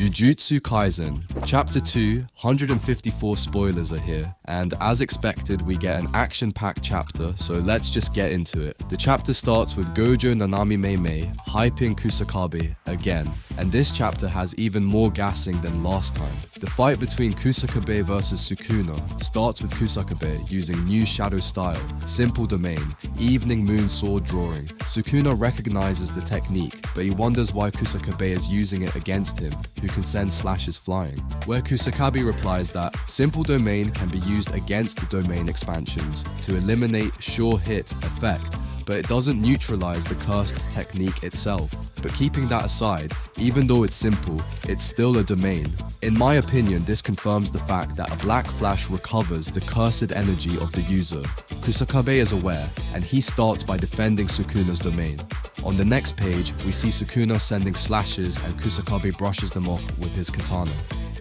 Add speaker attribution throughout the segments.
Speaker 1: Jujutsu Kaisen, Chapter 2, 154 spoilers are here, and as expected we get an action-packed chapter, so let's just get into it. The chapter starts with Gojo Nanami Mei hyping Kusakabe again, and this chapter has even more gassing than last time. The fight between Kusakabe versus Sukuna starts with Kusakabe using new shadow style, simple domain, evening moon sword drawing. Sukuna recognizes the technique, but he wonders why Kusakabe is using it against him, who can send slashes flying. Where Kusakabe replies that simple domain can be used against domain expansions to eliminate sure hit effect, but it doesn't neutralize the cursed technique itself. But keeping that aside, even though it's simple, it's still a domain. In my opinion, this confirms the fact that a black flash recovers the cursed energy of the user. Kusakabe is aware, and he starts by defending Sukuna's domain. On the next page, we see Sukuna sending slashes and Kusakabe brushes them off with his katana.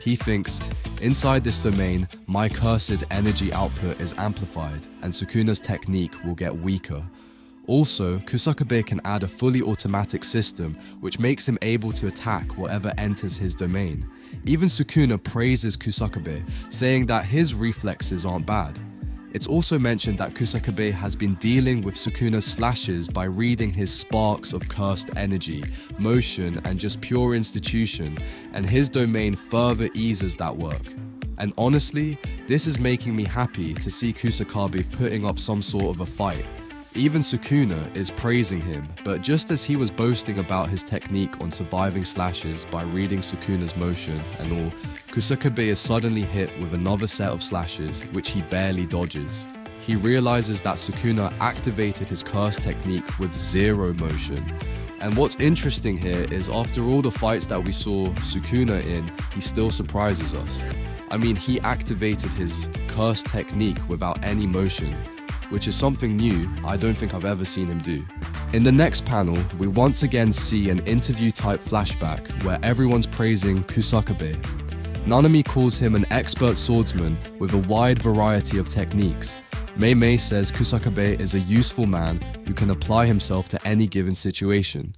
Speaker 1: He thinks, inside this domain, my cursed energy output is amplified, and Sukuna's technique will get weaker. Also, Kusakabe can add a fully automatic system which makes him able to attack whatever enters his domain. Even Sukuna praises Kusakabe, saying that his reflexes aren't bad. It's also mentioned that Kusakabe has been dealing with Sukuna's slashes by reading his sparks of cursed energy, motion, and just pure institution, and his domain further eases that work. And honestly, this is making me happy to see Kusakabe putting up some sort of a fight. Even Sukuna is praising him, but just as he was boasting about his technique on surviving slashes by reading Sukuna's motion and all, Kusakabe is suddenly hit with another set of slashes which he barely dodges. He realizes that Sukuna activated his curse technique with zero motion. And what's interesting here is after all the fights that we saw Sukuna in, he still surprises us. I mean, he activated his curse technique without any motion, which is something new I don't think I've ever seen him do. In the next panel, we once again see an interview-type flashback where everyone's praising Kusakabe. Nanami calls him an expert swordsman with a wide variety of techniques. Mei says Kusakabe is a useful man who can apply himself to any given situation.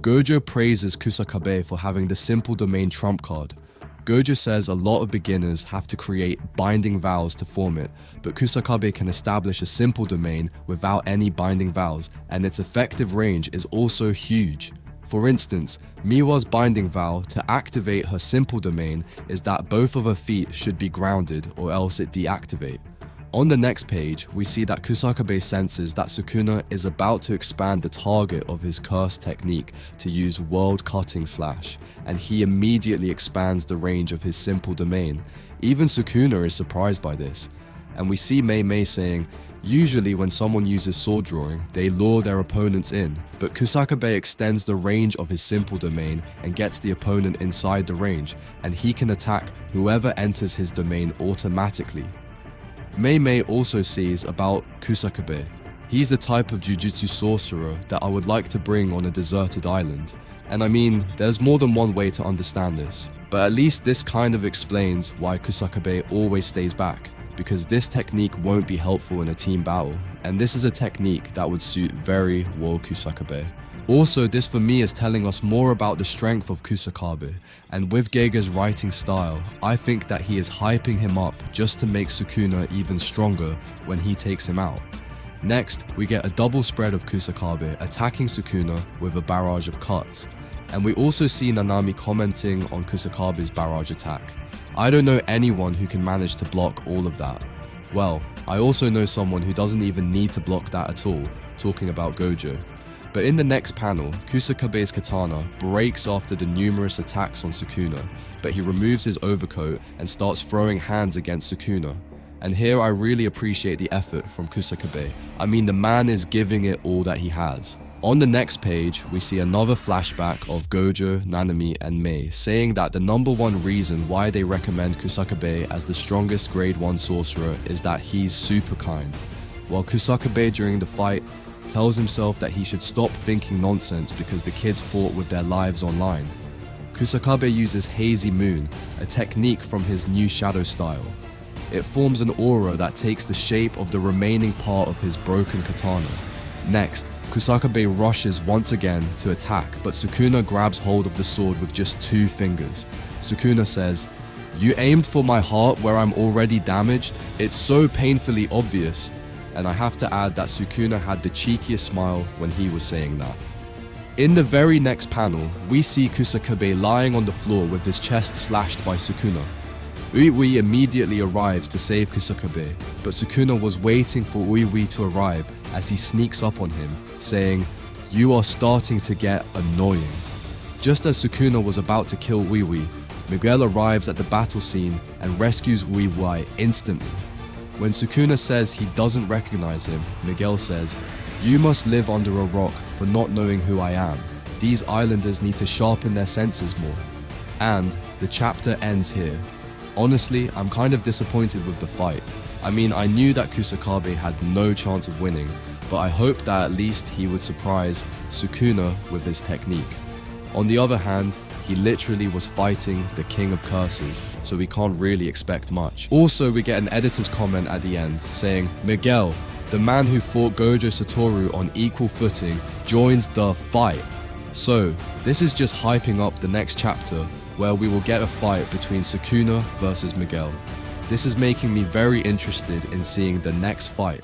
Speaker 1: Gojo praises Kusakabe for having the simple domain trump card. Gojo says a lot of beginners have to create binding vows to form it, but Kusakabe can establish a simple domain without any binding vows, and its effective range is also huge. For instance, Miwa's binding vow to activate her simple domain is that both of her feet should be grounded or else it deactivate. On the next page, we see that Kusakabe senses that Sukuna is about to expand the target of his curse technique to use World Cutting Slash, and he immediately expands the range of his simple domain. Even Sukuna is surprised by this, and we see Mei saying, usually when someone uses sword drawing, they lure their opponents in, but Kusakabe extends the range of his simple domain and gets the opponent inside the range, and he can attack whoever enters his domain automatically. Mei also says about Kusakabe. He's the type of Jujutsu sorcerer that I would like to bring on a deserted island. And I mean, there's more than one way to understand this, but at least this kind of explains why Kusakabe always stays back, because this technique won't be helpful in a team battle, and this is a technique that would suit very well Kusakabe. Also, this for me is telling us more about the strength of Kusakabe, and with Geiger's writing style, I think that he is hyping him up just to make Sukuna even stronger when he takes him out. Next, we get a double spread of Kusakabe attacking Sukuna with a barrage of cuts, and we also see Nanami commenting on Kusakabe's barrage attack. I don't know anyone who can manage to block all of that. Well, I also know someone who doesn't even need to block that at all, talking about Gojo. But in the next panel, Kusakabe's katana breaks after the numerous attacks on Sukuna, but he removes his overcoat and starts throwing hands against Sukuna. And here I really appreciate the effort from Kusakabe. I mean, the man is giving it all that he has. On the next page, we see another flashback of Gojo, Nanami, and Mei saying that the #1 reason why they recommend Kusakabe as the strongest grade 1 sorcerer is that he's super kind. While Kusakabe during the fight tells himself that he should stop thinking nonsense because the kids fought with their lives online. Kusakabe uses Hazy Moon, a technique from his new shadow style. It forms an aura that takes the shape of the remaining part of his broken katana. Next, Kusakabe rushes once again to attack, but Sukuna grabs hold of the sword with just 2 fingers. Sukuna says, "You aimed for my heart where I'm already damaged? It's so painfully obvious." And I have to add that Sukuna had the cheekiest smile when he was saying that. In the very next panel, we see Kusakabe lying on the floor with his chest slashed by Sukuna. Uiui immediately arrives to save Kusakabe, but Sukuna was waiting for Uiui to arrive as he sneaks up on him, saying, "You are starting to get annoying." Just as Sukuna was about to kill Uiui, Miguel arrives at the battle scene and rescues Uiui instantly. When Sukuna says he doesn't recognize him, Miguel says, "You must live under a rock for not knowing who I am. These islanders need to sharpen their senses more." And the chapter ends here. Honestly, I'm kind of disappointed with the fight. I mean, I knew that Kusakabe had no chance of winning, but I hoped that at least he would surprise Sukuna with his technique. On the other hand, he literally was fighting the King of Curses, so we can't really expect much. Also, we get an editor's comment at the end saying, "Miguel, the man who fought Gojo Satoru on equal footing, joins the fight." So, this is just hyping up the next chapter where we will get a fight between Sukuna versus Miguel. This is making me very interested in seeing the next fight.